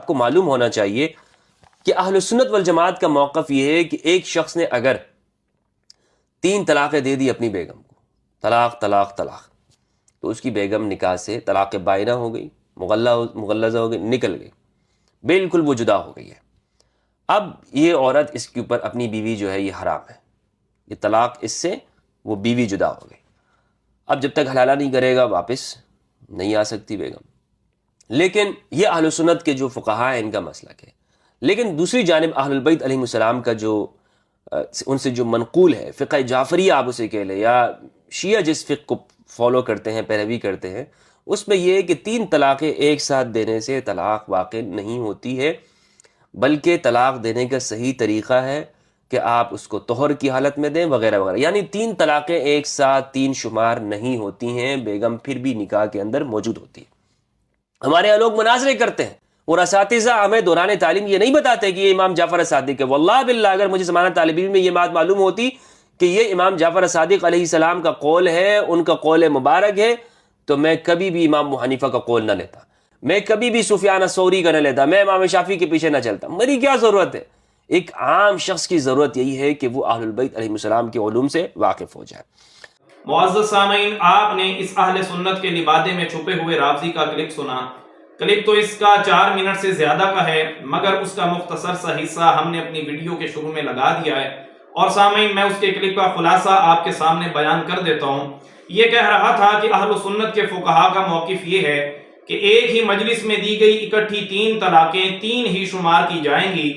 کو معلوم ہونا چاہیے کہ اہل سنت والجماعت کا موقف یہ ہے کہ ایک شخص نے اگر 3 طلاقیں دے دی اپنی بیگم کو، طلاق طلاق طلاق، تو اس کی بیگم نکاح سے طلاق بائنہ ہو گئی، مغلظہ ہو گئی، نکل گئی، بالکل وہ جدا ہو گئی ہے۔ اب یہ عورت، اس کے اوپر اپنی بیوی جو ہے یہ حرام ہے، یہ طلاق اس سے وہ بیوی جدا ہو گئی۔ اب جب تک حلالہ نہیں کرے گا واپس نہیں آ سکتی بیگم۔ لیکن یہ اہل سنت کے جو فقہاء ہیں ان کا مسلک ہے۔ لیکن دوسری جانب اہل البیت علیہ السلام کا جو ان سے جو منقول ہے، فقہ جعفریہ آپ اسے کہہ لیں، یا شیعہ جس فقہ کو فالو کرتے ہیں، پیروی کرتے ہیں، اس میں یہ ہے کہ 3 طلاقیں ایک ساتھ دینے سے طلاق واقع نہیں ہوتی ہے، بلکہ طلاق دینے کا صحیح طریقہ ہے کہ آپ اس کو طہر کی حالت میں دیں وغیرہ وغیرہ۔ یعنی 3 طلاقیں ایک ساتھ 3 شمار نہیں ہوتی ہیں، بیگم پھر بھی نکاح کے اندر موجود ہوتی ہے۔ ہمارے یہاں لوگ مناظرے کرتے ہیں اور اساتذہ ہمیں دوران تعلیم یہ نہیں بتاتے کہ یہ امام جعفر صادق ہے۔ واللہ باللہ اگر مجھے زمانہ طالب علم میں یہ بات معلوم ہوتی کہ یہ امام جعفر صادق علیہ السلام کا قول ہے، ان کا قول مبارک ہے، تو میں کبھی بھی امام ابو حنیفہ کا قول نہ لیتا، میں کبھی بھی سفیان الثوری کا نہ لیتا، میں امام شافعی کے پیچھے نہ چلتا۔ میری کیا ضرورت ہے؟ ایک عام شخص کی ضرورت یہی ہے کہ وہ اہل البیت علیہ السلام کے علوم سے واقف ہو جائے۔ معزز سامعین، آپ نے اس اہل سنت کے لبادے میں چھپے ہوئے رافضی کا کلپ سنا۔ کلپ تو اس کا 4 منٹ سے زیادہ کا ہے، مگر اس کا مختصر سا حصہ ہم نے اپنی ویڈیو کے شروع میں لگا دیا ہے، اور سامعین میں اس کے کلپ کا خلاصہ آپ کے سامنے بیان کر دیتا ہوں۔ یہ کہہ رہا تھا کہ اہل سنت کے فقہاء کا موقف یہ ہے کہ ایک ہی مجلس میں دی گئی اکٹھی 3 طلاقیں 3 ہی شمار کی جائیں گی،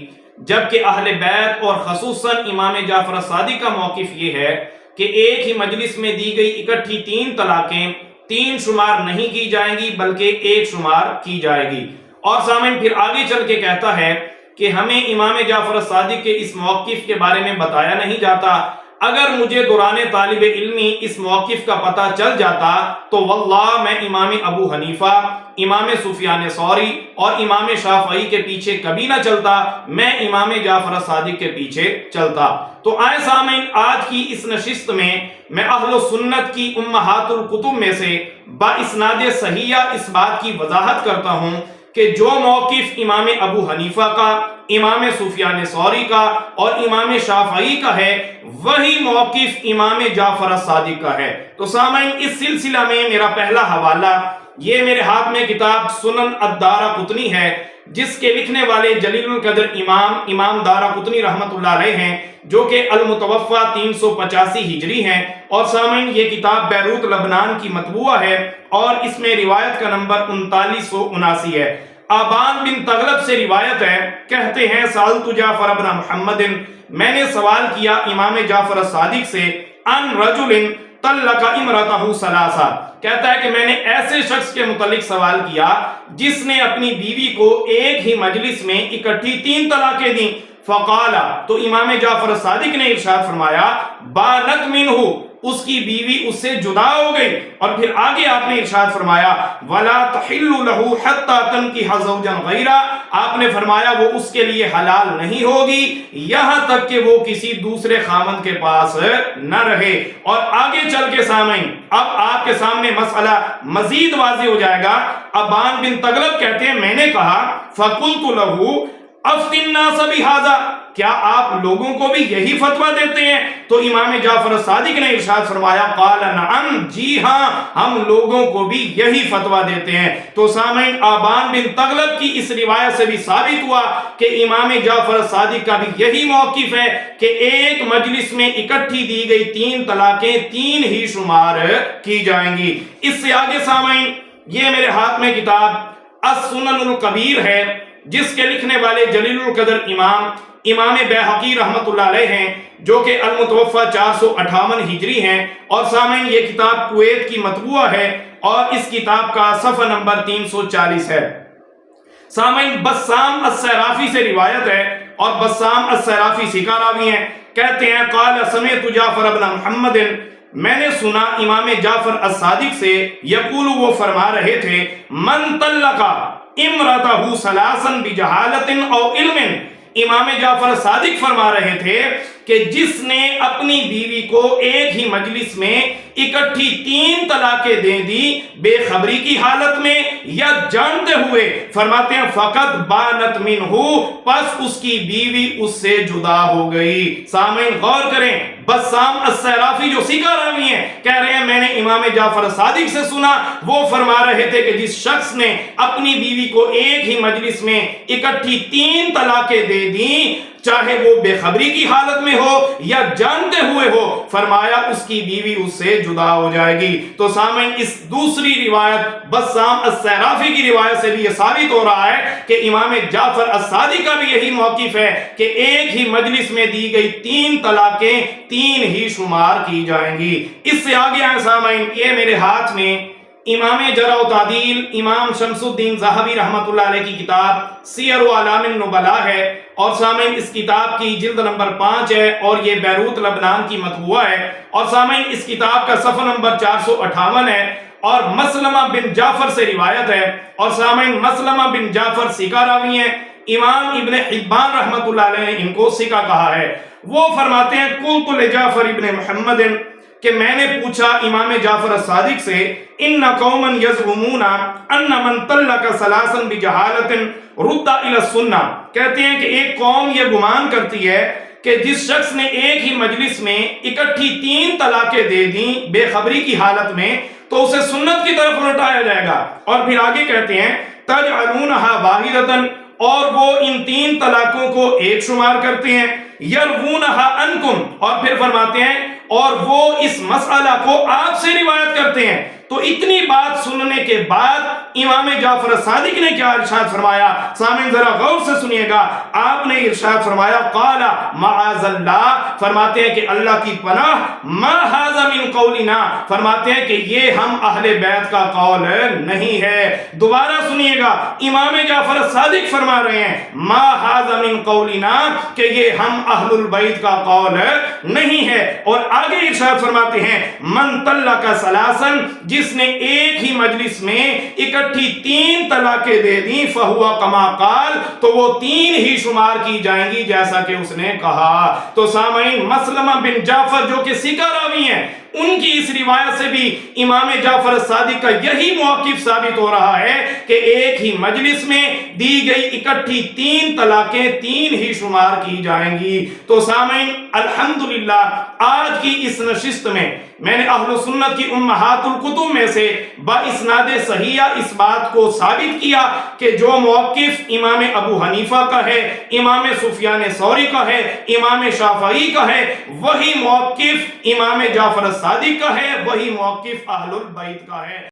جبکہ اہل بیت اور خصوصاً امام جعفر صادق کا موقف یہ ہے کہ ایک ہی مجلس میں دی گئی اکٹھی 3 طلاقیں 3 شمار نہیں کی جائیں گی بلکہ 1 شمار کی جائے گی۔ اور سامعین پھر آگے چل کے کہتا ہے کہ ہمیں امام جعفر صادق کے اس موقف کے بارے میں بتایا نہیں جاتا۔ اگر مجھے دوران طالب علمی اس موقف کا پتہ چل جاتا تو واللہ میں امام ابو حنیفہ، امام سفیان ثوری اور امام شافعی کے پیچھے کبھی نہ چلتا، میں امام جعفر صادق کے پیچھے چلتا۔ تو آئے سامعین، آج کی اس نشست میں میں اہل سنت کی امہات الکتب میں سے باسناد صحیحہ اس بات کی وضاحت کرتا ہوں کہ جو موقف امام ابو حنیفہ کا، امام سفیان ثوری کا اور امام شافعی کا ہے، وہی موقف امام جعفر صادق کا ہے۔ تو سامعین اس سلسلہ میں میرا پہلا حوالہ، یہ میرے ہاتھ میں کتاب سنن الدارقطنی ہے، جس کے لکھنے والے جلیل القدر امام دارقطنی رحمت اللہ علیہ ہیں، جو کہ المتوفى 385 ہجری ہیں۔ اور سامعین یہ کتاب بیروت لبنان کی مطبوعہ ہے اور اس میں روایت کا نمبر 3979 ہے۔ آبان بن تغلب سے روایت ہے، کہتے ہیں سألت جعفر بن محمد، میں نے سوال کیا امام جعفر صادق سے، ان رجل طلق امرأته ثلاثا، کہتا ہے کہ میں نے ایسے شخص کے متعلق سوال کیا جس نے اپنی بیوی کو ایک ہی مجلس میں اکٹھی 3 طلاقیں دیں۔ فقالا، تو امام جعفر صادق نے ارشاد فرمایا، بانت منہ، اس کی بیوی اس سے جدا ہو گئی۔ اور پھر آگے آپ نے ارشاد فرمایا، ولا تحل له حتى تنكح زوجا غيرا، آپ نے فرمایا وہ اس کے لیے حلال نہیں ہوگی یہاں تک کہ وہ کسی دوسرے خامند کے پاس نہ رہے۔ اور آگے چل کے سامعین اب آپ کے سامنے مسئلہ مزید واضح ہو جائے گا۔ ابان بن تغلب کہتے ہیں میں نے کہا، فقلت له افتی الناس بہذا، کیا آپ لوگوں کو بھی یہی فتویٰ دیتے ہیں؟ تو امام جعفر صادق نے ارشاد فرمایا، قال نعم، جی ہاں ہم لوگوں کو بھی یہی فتویٰ دیتے ہیں۔ تو سامعین آبان بن تغلب کی اس روایت سے بھی ثابت ہوا کہ امام جعفر صادق کا بھی یہی موقف ہے کہ ایک مجلس میں اکٹھی دی گئی 3 طلاقیں 3 ہی شمار کی جائیں گی۔ اس سے آگے سامعین یہ میرے ہاتھ میں کتاب السنن الکبیر ہے، جس کے لکھنے والے جلیل القدر امام بیہقی رحمت اللہ علیہ ہیں، جو کہ المتوفى 458 ہجری ہیں۔ اور سامعین یہ کتاب کویت کی مطبوعہ ہے اور اس کتاب کا صفحہ نمبر 340 ہے۔ سامعین بسام السیرافی سے روایت ہے اور بسام السیرافی ثقہ راوی ہیں، کہتے ہیں قال سمعت جعفر بن محمد، میں نے سنا امام جعفر الصادق سے، یقول وہ فرما رہے تھے، من طلق امرأته ثلاثا بجہالت او علم، امام جعفر صادق فرما رہے تھے کہ جس نے اپنی بیوی کو ایک ہی مجلس میں اکٹھی 3 طلاقیں دے دی بے خبری کی حالت میں یا جانتے ہوئے، فرماتے ہیں فقط بانت منہ، پس اس کی بیوی اس سے جدا ہو گئی۔ سامعین غور کریں، بسام السیرافی جو سیکھا راوی ہیں کہہ رہے ہیں میں نے امام جعفر صادق سے سنا، وہ فرما رہے تھے کہ جس شخص نے اپنی بیوی کو ایک ہی مجلس میں اکٹھی 3 طلاقیں دے دیں، چاہے وہ بے خبری کی حالت میں ہو یا جانتے ہوئے ہو، فرمایا اس کی بیوی اس سے جدا ہو جائے گی۔ تو سامعین اس دوسری روایت بسام السیرافی کی روایت سے بھی یہ ثابت ہو رہا ہے کہ امام جعفر الصادق کا بھی یہی موقف ہے کہ ایک ہی مجلس میں دی گئی 3 طلاقیں 3 ہی شمار کی جائیں گی۔ اس سے آگے آئے سامعین، یہ میرے ہاتھ میں امام جرح و تعدیل امام شمس الدین ذہبی رحمۃ اللہ علیہ کی کتاب سیر و اعلام النبلاء ہے، اور سامعین اس کتاب کی جلد نمبر 5 ہے اور یہ بیروت لبنان کی مطبوعہ ہے، اور سامعین اس کتاب کا صفحہ نمبر 458 ہے، اور مسلمہ بن جعفر سے روایت ہے، اور سامعین مسلمہ بن جعفر ثقہ راوی ہیں، امام ابن حبان رحمۃ اللہ علیہ نے ان کو ثقہ کہا ہے۔ وہ فرماتے ہیں قلت لجعفر ابن محمد، کہ میں نے پوچھا امام جعفر الصادق سے، ان قوما یزعمون ان من طلق ثلاثا بجہالۃ رد الی السنہ، کہتے ہیں کہ ایک قوم یہ گمان کرتی ہے کہ جس شخص نے ایک ہی مجلس میں اکٹھی 3 طلاقیں دے دیں بے خبری کی حالت میں، تو اسے سنت کی طرف لوٹایا جائے گا۔ اور پھر آگے کہتے ہیں تجعلونھا واحدۃ، اور وہ ان 3 طلاقوں کو ایک شمار کرتے ہیں، یروونھا عنکم، اور پھر فرماتے ہیں اور وہ اس مسئلہ کو آپ سے روایت کرتے ہیں۔ تو اتنی بات سننے کے بعد امام جعفر صادق نے کیا ارشاد فرمایا؟ سامعین ذرا غور سے سنیے گا، آپ نے ارشاد فرمایا قال معاذ اللہ، فرماتے ہیں کہ اللہ کی پناہ، ما ھذا من قولنا، فرماتے ہیں کہ یہ ہم اہل بیت کا قول نہیں ہے۔ دوبارہ سنیے گا، امام جعفر صادق فرما رہے ہیں ما ھذا من قولنا، کہ یہ ہم اہل البیت کا قول نہیں ہے، اور آگے ارشاد فرماتے ہیں من طلق ثلاثا، جس نے ایک ہی مجلس میں اکٹھی 3 طلاقیں دے دیں فہوا کما قال، تو وہ 3 ہی شمار کی جائیں گی جیسا کہ اس نے کہا۔ تو سامعین مسلمہ بن جعفر جو کہ ثقہ راوی ہیں، ان کی اس روایت سے بھی امام جعفر صادق کا یہی موقف ثابت ہو رہا ہے کہ ایک ہی مجلس میں دی گئی اکٹھی 3 طلاقیں 3 ہی شمار کی جائیں گی۔ تو سامعین الحمدللہ آج کی اس نشست میں نے اہل سنت کی امہات الکتب میں سے باسناد صحیحہ اس بات کو ثابت کیا کہ جو موقف امام ابو حنیفہ کا ہے، امام سفیان ثوری کا ہے، امام شافعی کا ہے، وہی موقف امام جعفر صادق کا ہے، وہی موقف اہل البیت کا ہے۔